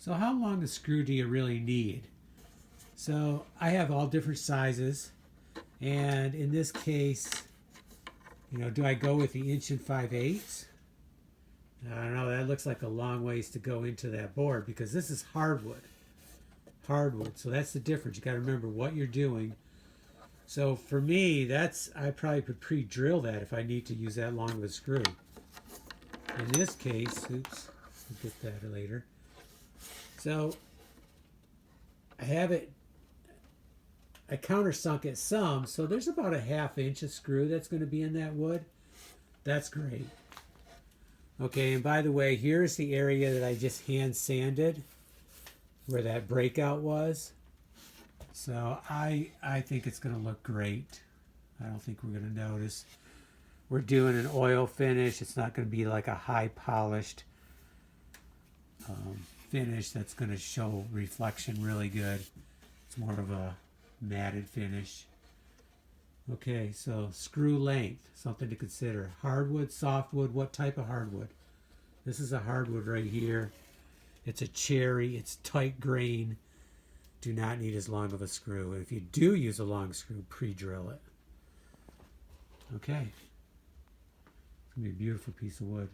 So how long a screw do you really need? So I have all different sizes, and in this case, do I go with the 1 5/8? I don't know, that looks like a long ways to go into that board because this is hardwood. Hardwood, so that's the difference. You got to remember what you're doing. So for me, I probably could pre-drill that if I need to use that long of a screw. In this case, oops, we'll get that later. So I have it, I countersunk it some, so there's about a 1/2 inch of screw that's going to be in that wood. That's great. Okay, and by the way, here's the area that I just hand sanded where that breakout was. So I think it's going to look great. I don't think we're going to notice. We're doing an oil finish. It's not going to be like a high polished finish that's going to show reflection really good. It's more of a matted finish. Okay, so screw length, something to consider. Hardwood, softwood, what type of hardwood? This is a hardwood right here. It's a cherry, it's tight grain. Do not need as long of a screw. If you do use a long screw, pre-drill it. Okay. It's going to be a beautiful piece of wood.